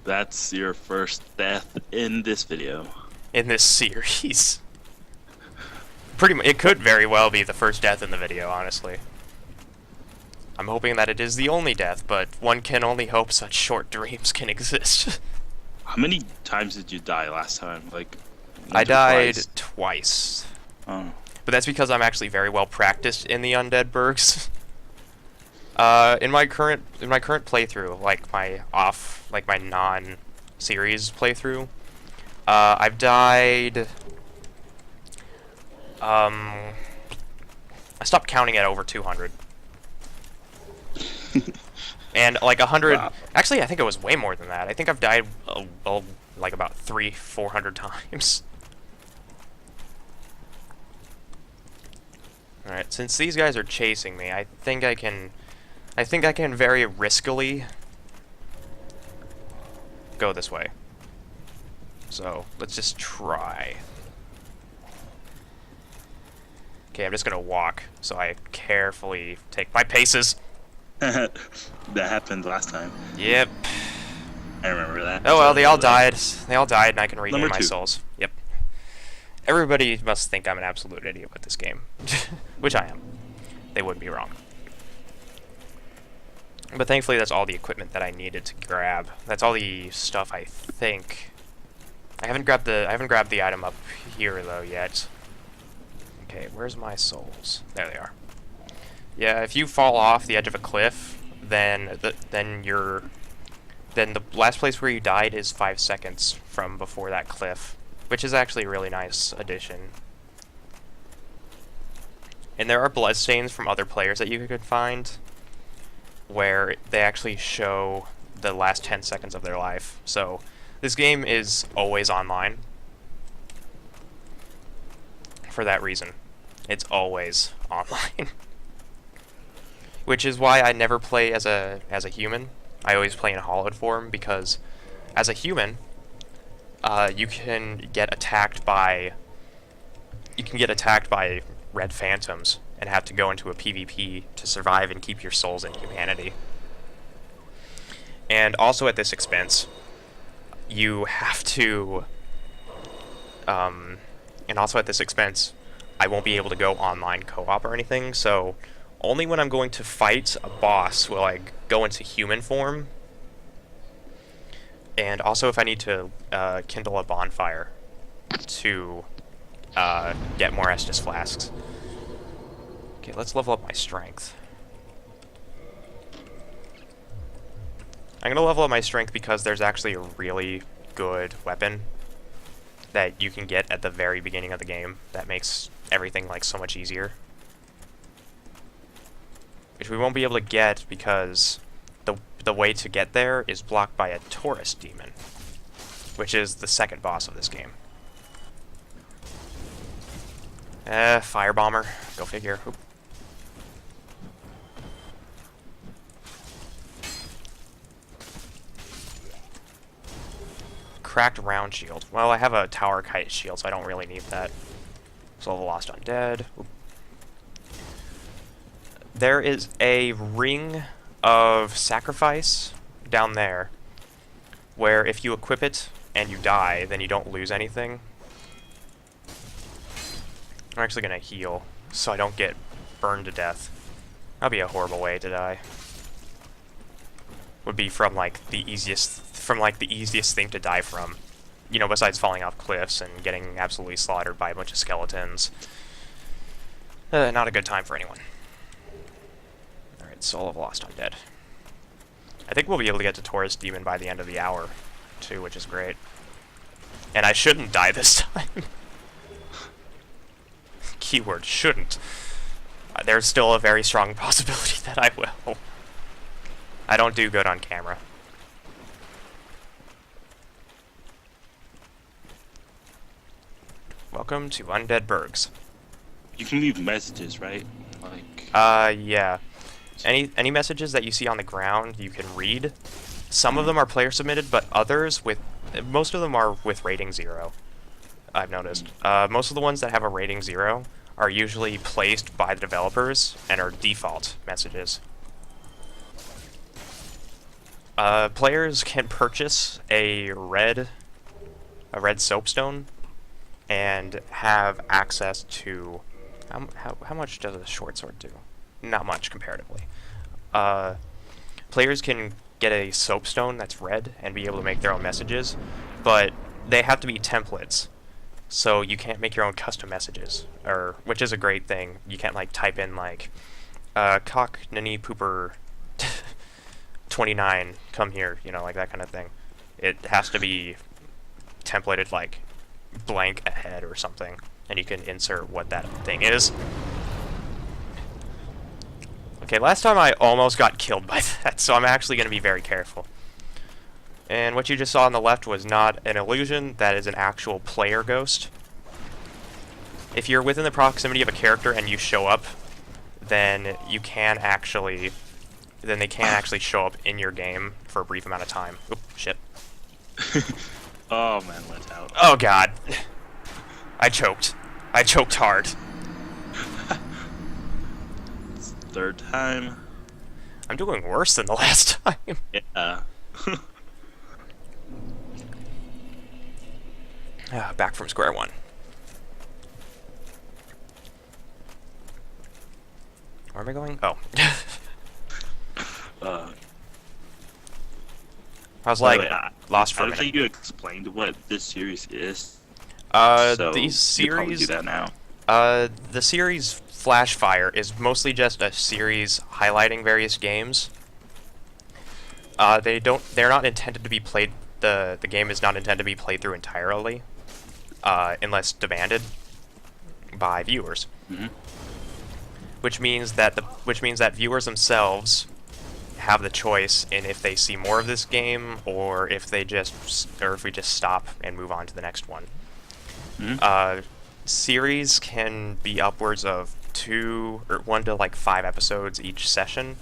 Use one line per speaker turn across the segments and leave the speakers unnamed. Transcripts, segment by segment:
That's your first death in this video.
In this series. Pretty much, it could very well be the first death in the video, honestly. I'm hoping that it is the only death, but one can only hope such short dreams can exist.
How many times did you die last time? Like,
I died twice.
Oh.
But that's because I'm actually very well practiced in the undead burgs. In my current playthrough, like my non-series playthrough, I've died. I stopped counting at over 200. And like 100. Wow. Actually, I think it was way more than that. I think I've died like about 300-400 times. All right, since these guys are chasing me, I think I can very riskily go this way. So let's just try. Okay, I'm just gonna walk, so I carefully take my paces.
That happened last time.
Yep.
I remember that.
Oh well, they all died. They all died, and I can regain
Number
my
2.
souls. Yep. Everybody must think I'm an absolute idiot with this game, which I am. They wouldn't be wrong. But thankfully, that's all the equipment that I needed to grab. That's all the stuff I think. I haven't grabbed the item up here though yet. Okay, where's my souls? There they are. Yeah, if you fall off the edge of a cliff, then the last place where you died is 5 seconds from before that cliff, which is actually a really nice addition. And there are bloodstains from other players that you could find, where they actually show the last 10 seconds of their life. So this game is always online. For that reason, it's always online. Which is why I never play as a human. I always play in hollowed form, because as a human, you can get attacked by red phantoms and have to go into a PvP to survive and keep your souls in humanity. And also at this expense, you have to and also at this expense, I won't be able to go online co-op or anything, so only when I'm going to fight a boss will I go into human form. And also if I need to kindle a bonfire to get more Estus flasks. Okay, let's level up my strength. I'm gonna level up my strength because there's actually a really good weapon that you can get at the very beginning of the game that makes everything like so much easier. Which we won't be able to get because the way to get there is blocked by a Taurus demon, which is the second boss of this game. Firebomber. Go figure. Oop. Cracked round shield. Well, I have a tower kite shield, so I don't really need that. Soul of the Lost Undead. Oop. There is a ring of sacrifice down there, where if you equip it and you die, then you don't lose anything. I'm actually gonna heal, so I don't get burned to death. That'd be a horrible way to die. Would be from like the easiest thing to die from. You know, besides falling off cliffs and getting absolutely slaughtered by a bunch of skeletons. Not a good time for anyone. Alright, Soul of Lost Undead. I think we'll be able to get to Taurus Demon by the end of the hour, too, which is great. And I shouldn't die this time. Keyword, shouldn't. There's still a very strong possibility that I will. I don't do good on camera. Welcome to Undead Burgs.
You can leave messages, right? Like.
Yeah. Any messages that you see on the ground, you can read. Some of them are player submitted, but most of them are with rating 0. I've noticed. Most of the ones that have a rating 0 are usually placed by the developers and are default messages. Players can purchase a red soapstone and have access to how much does a short sword do? Not much comparatively. Players can get a soapstone that's red and be able to make their own messages, but they have to be templates. So you can't make your own custom messages, which is a great thing. You can't like type in like cock nani pooper 29 come here, you know, like that kind of thing. It has to be templated like blank ahead or something, and you can insert what that thing is. Okay, last time I almost got killed by that, so I'm actually going to be very careful. And what you just saw on the left was not an illusion, that is an actual player ghost. If you're within the proximity of a character and you show up, then they can actually show up in your game for a brief amount of time. Oop, shit.
Oh man, let out.
Oh god. I choked. I choked hard.
It's the third time.
I'm doing worse than the last time.
Yeah.
Back from square one. Where am I going? Oh. I was like, lost for a
I don't
minute.
think you explained what this series is.
The
You
series...
probably do that now.
The series Flashfire is mostly just a series highlighting various games. They're not intended to be played, the game is not intended to be played through entirely, unless demanded by viewers.
Mm-hmm.
Which means that viewers themselves have the choice in if they see more of this game or if we just stop and move on to the next one.
Mm-hmm.
Series can be upwards of 1 to like 5 episodes each session.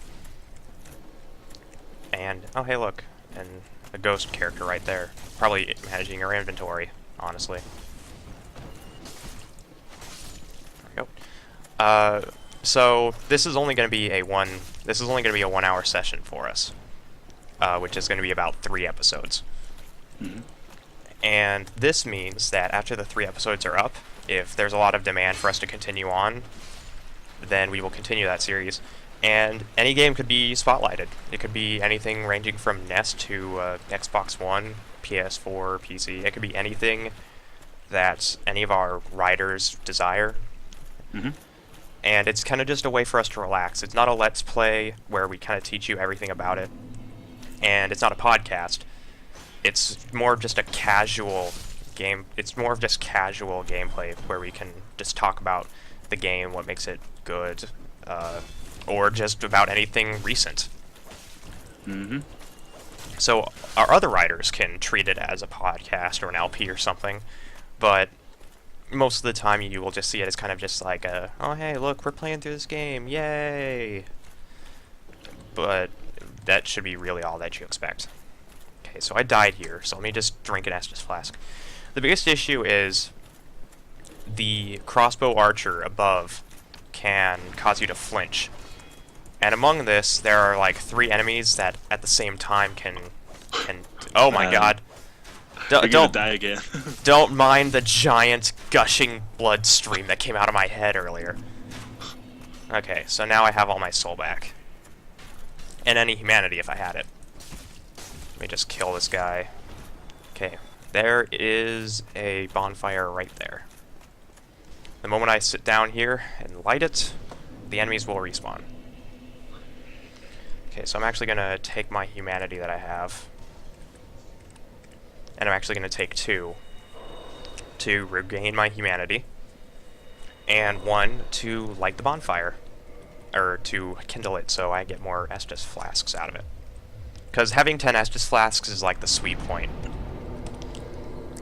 And oh hey look, and a ghost character right there, probably managing your inventory, honestly. There we go. So this is only going to be a 1 hour session for us, which is going to be about 3 episodes.
Mm-hmm.
And this means that after the 3 episodes are up, if there's a lot of demand for us to continue on, then we will continue that series. And any game could be spotlighted. It could be anything ranging from NES to Xbox One, PS4, PC. It could be anything that any of our writers desire.
Mm-hmm.
And it's kind of just a way for us to relax. It's not a Let's Play where we kind of teach you everything about it. And it's not a podcast. It's more of just a casual game. It's more of just casual gameplay where we can just talk about the game, what makes it good, or just about anything recent.
Mm-hmm.
So our other writers can treat it as a podcast or an LP or something, but most of the time you will just see it as kind of just like a, oh hey, look, we're playing through this game, yay! But that should be really all that you expect. Okay, so I died here, so let me just drink an Estus flask. The biggest issue is the crossbow archer above can cause you to flinch. And among this, there are like 3 enemies that at the same time can oh my god. Don't
die again.
Don't mind the giant gushing blood stream that came out of my head earlier. Okay, so now I have all my soul back. And any humanity if I had it. Let me just kill this guy. Okay, there is a bonfire right there. The moment I sit down here and light it, the enemies will respawn. Okay, so I'm actually going to take my humanity that I have. And I'm actually going to take 2 to regain my humanity, and 1 to light the bonfire, or to kindle it so I get more Estus flasks out of it. Because having 10 Estus flasks is like the sweet point.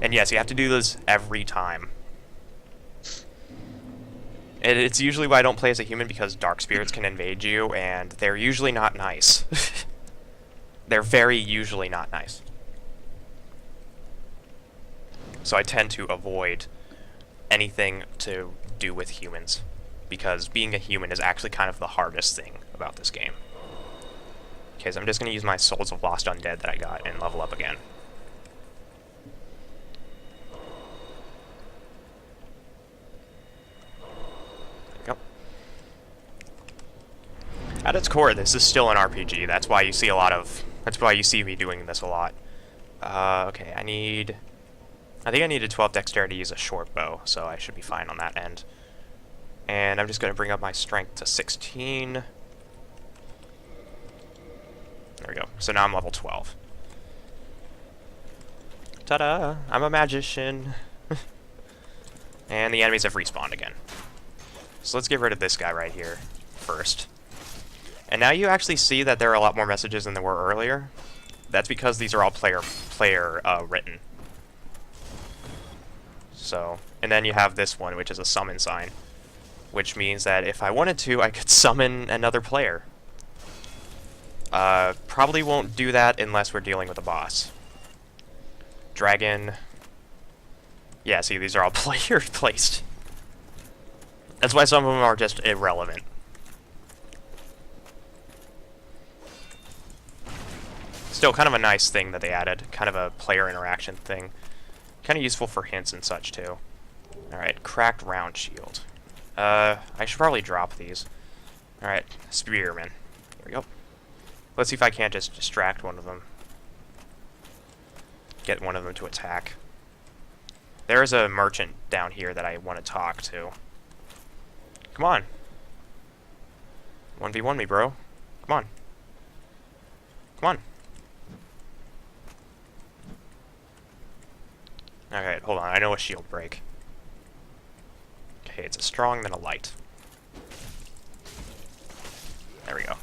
And yes, you have to do this every time. And it's usually why I don't play as a human, because dark spirits can invade you, and they're usually not nice. They're very usually not nice. So I tend to avoid anything to do with humans, because being a human is actually kind of the hardest thing about this game. Okay, so I'm just going to use my Souls of Lost Undead that I got and level up again. At its core, this is still an RPG. That's why you see that's why you see me doing this a lot. Okay, I think I needed 12 dexterity to use a short bow, so I should be fine on that end. And I'm just going to bring up my strength to 16. There we go. So now I'm level 12. Ta-da! I'm a magician. And the enemies have respawned again. So let's get rid of this guy right here first. And now you actually see that there are a lot more messages than there were earlier. That's because these are all player written. So, and then you have this one, which is a summon sign, which means that if I wanted to, I could summon another player. Probably won't do that unless we're dealing with a boss. Dragon. Yeah, see, these are all player placed. That's why some of them are just irrelevant. Still kind of a nice thing that they added, kind of a player interaction thing. Kind of useful for hints and such too. Alright, cracked round shield. I should probably drop these. Alright, spearman. Here we go. Let's see if I can't just distract one of them. Get one of them to attack. There is a merchant down here that I want to talk to. Come on. 1v1 me, bro. Come on. Come on. Alright, hold on. I know a shield break. Okay, it's a strong, then a light. There we go.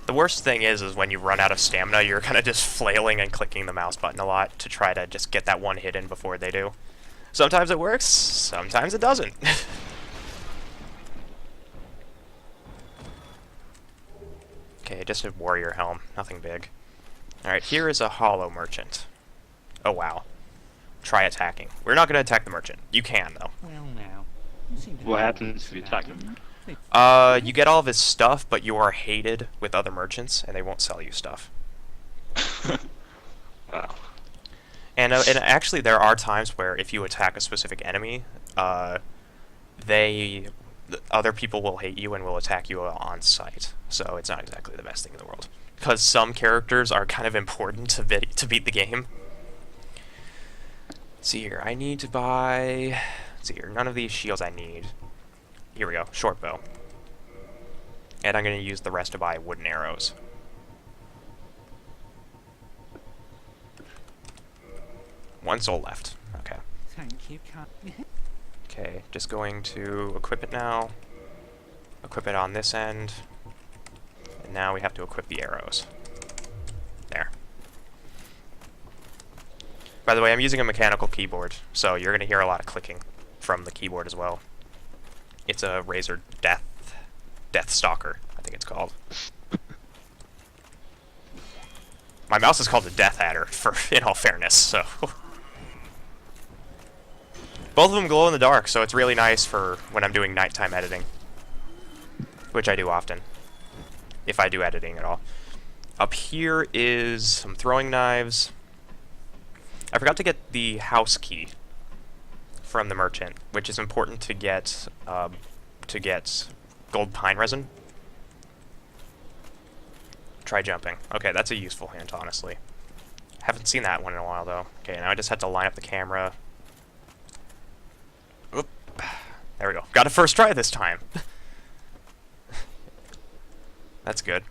The worst thing is when you run out of stamina, you're kind of just flailing and clicking the mouse button a lot to try to just get that one hit in before they do. Sometimes it works, sometimes it doesn't. Okay, just a warrior helm, nothing big. Alright, here is a hollow merchant. Oh wow. Try attacking. We're not going to attack the merchant. You can, though.
Well, now. You seem to
What
know
happens if you
about
attack him?
You get all of his stuff, but you are hated with other merchants, and they won't sell you stuff.
Wow.
And actually, there are times where if you attack a specific enemy, other people will hate you and will attack you on sight. So it's not exactly the best thing in the world. Because some characters are kind of important to beat the game. Let's see here, I need to buy... Let's see here, none of these shields I need. Here we go, short bow. And I'm going to use the rest to buy wooden arrows. One soul left. Okay.
Thank you,
Okay, just going to equip it now. Equip it on this end. And now we have to equip the arrows. There. By the way, I'm using a mechanical keyboard, so you're going to hear a lot of clicking from the keyboard as well. It's a Razer Death Stalker, I think it's called. My mouse is called a Death Adder, in all fairness, so... Both of them glow in the dark, so it's really nice for when I'm doing nighttime editing. Which I do often. If I do editing at all. Up here is some throwing knives. I forgot to get the house key from the merchant, which is important to get gold pine resin. Try jumping. Okay, that's a useful hint, honestly. Haven't seen that one in a while, though. Okay, now I just have to line up the camera. Oop. There we go. Got a first try this time. That's good.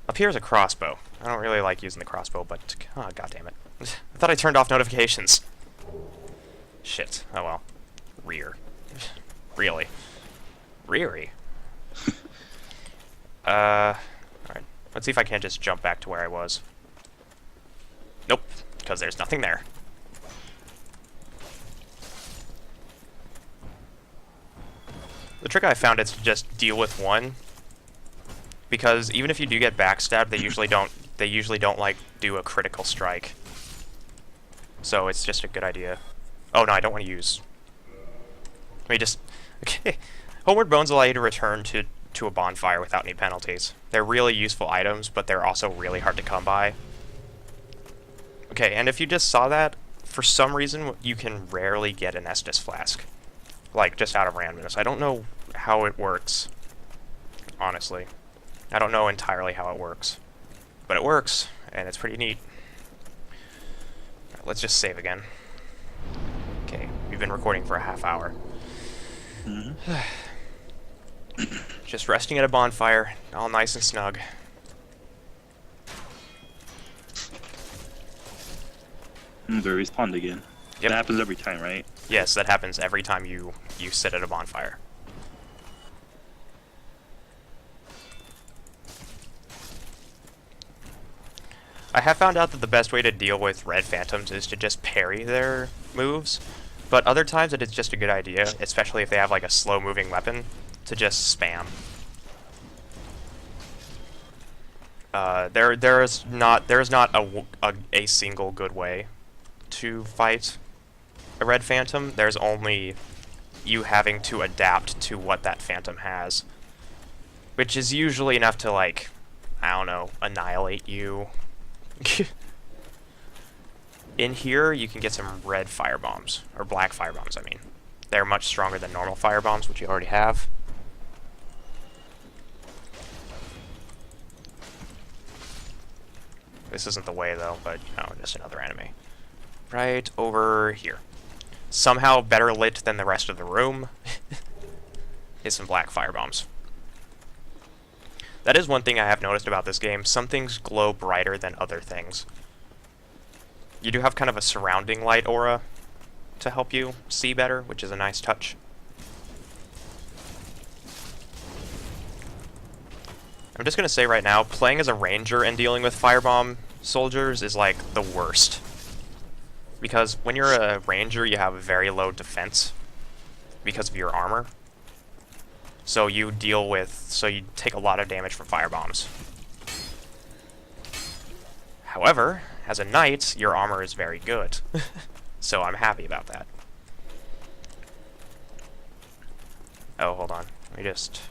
Up here is a crossbow. I don't really like using the crossbow, but... Oh, goddammit. I thought I turned off notifications. Shit. Oh well. Rear. Really? Reary? Alright. Let's see if I can't just jump back to where I was. Nope. Because there's nothing there. The trick I found is to just deal with one. Because even if you do get backstabbed, they usually don't like do a critical strike. So it's just a good idea. Oh no, I don't want to use... Let me just... Okay. Homeward Bones allow you to return to a bonfire without any penalties. They're really useful items, but they're also really hard to come by. Okay, and if you just saw that, for some reason you can rarely get an Estus flask. Like, just out of randomness. I don't know how it works, honestly. I don't know entirely how it works. But it works, and it's pretty neat. Right, let's just save again. Okay, we've been recording for a half hour. Just resting at a bonfire, all nice and snug.
They respawned again.
Yep.
That happens every time, right?
Yes, that happens every time you sit at a bonfire. I have found out that the best way to deal with red phantoms is to just parry their moves, but other times it is just a good idea, especially if they have like a slow-moving weapon, to just spam. There is not a single good way to fight a red phantom. There's only you having to adapt to what that phantom has, which is usually enough to, like, I don't know, annihilate you. In here, you can get some red firebombs, or black firebombs, I mean. They're much stronger than normal firebombs, which you already have. This isn't the way, though, but, you know, just another enemy. Right over here. Somehow better lit than the rest of the room is some black firebombs. That is one thing I have noticed about this game. Some things glow brighter than other things. You do have kind of a surrounding light aura to help you see better, which is a nice touch. I'm just going to say right now, playing as a ranger and dealing with firebomb soldiers is like the worst. Because when you're a ranger, you have a very low defense because of your armor. So you take a lot of damage from firebombs. However, as a knight, your armor is very good. So I'm happy about that. Oh, hold on. Let me just...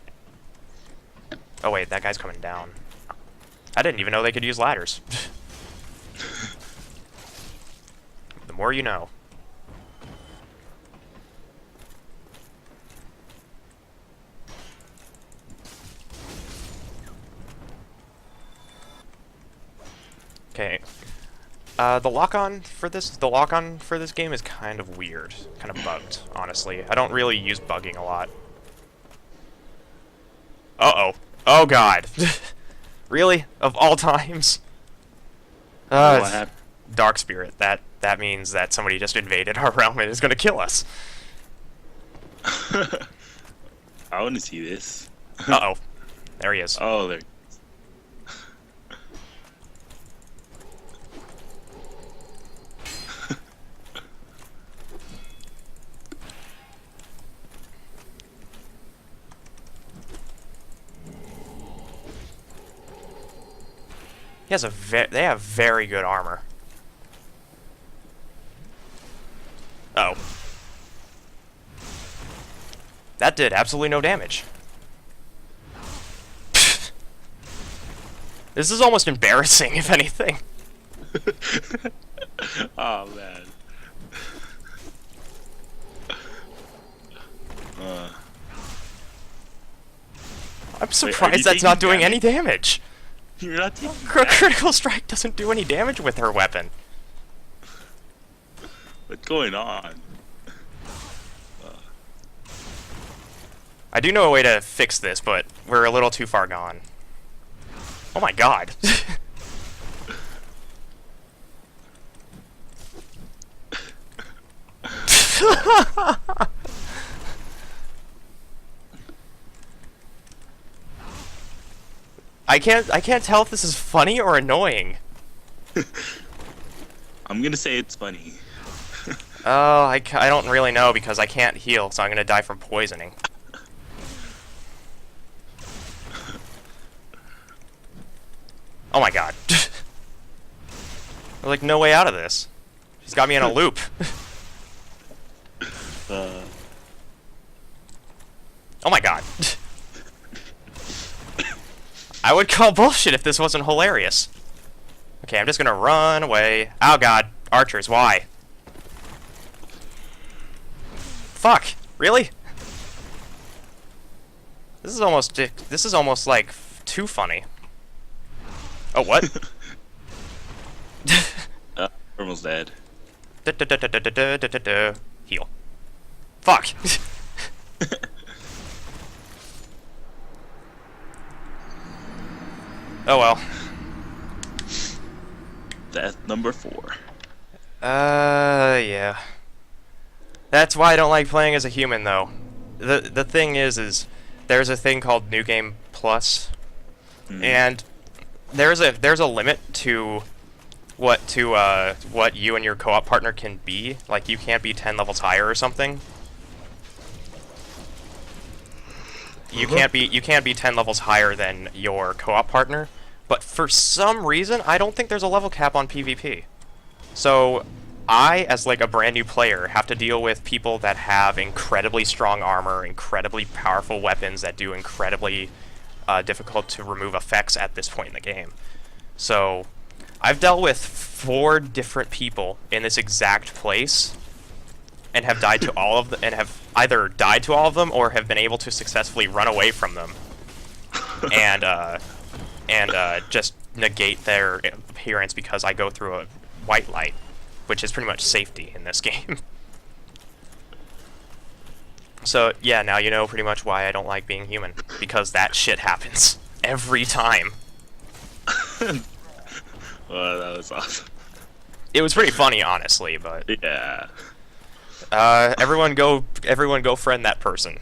Oh wait, that guy's coming down. I didn't even know they could use ladders. The more you know. Okay. The lock-on for this game is kind of weird, kind of bugged, honestly. I don't really use bugging a lot. Uh-oh. Oh god. Really? Of all times? Dark Spirit. That means that somebody just invaded our realm and is gonna kill us.
I want to see this.
Uh-oh. There he is.
Oh, there.
He has they have very good armor. Uh-oh. That did absolutely no damage. This is almost embarrassing, if anything.
Oh, man.
I'm surprised that's not doing any damage.
You're not taking
Critical Strike doesn't do any damage with her weapon.
What's going on?
I do know a way to fix this, but we're a little too far gone. Oh my god. I can't tell if this is funny or annoying.
I'm gonna say it's funny.
Oh, I don't really know because I can't heal, so I'm gonna die from poisoning. Oh my god. There's like no way out of this. She's got me in a loop. Oh my god. I would call bullshit if this wasn't hilarious. Okay, I'm just gonna run away. Oh god, archers, why? Fuck, really? This is almost like too funny. Oh, what?
Almost dead.
Heal. Fuck. Oh well.
Death number 4.
Yeah. That's why I don't like playing as a human, though. The thing is there's a thing called New Game Plus, and there's a limit to what you and your co-op partner can be. Like, you can't be 10 levels higher or something. You can't be 10 levels higher than your co-op partner. But for some reason, I don't think there's a level cap on PvP. So I, as like a brand new player, have to deal with people that have incredibly strong armor, incredibly powerful weapons that do incredibly difficult to remove effects at this point in the game. So I've dealt with 4 different people in this exact place, and have died to all of them, and have either died to all of them or have been able to successfully run away from them, and just negate their appearance because I go through a white light, which is pretty much safety in this game. So yeah, now you know pretty much why I don't like being human, because that shit happens every time.
Well, that was awesome.
It was pretty funny, honestly, but
Yeah.
everyone go friend that person.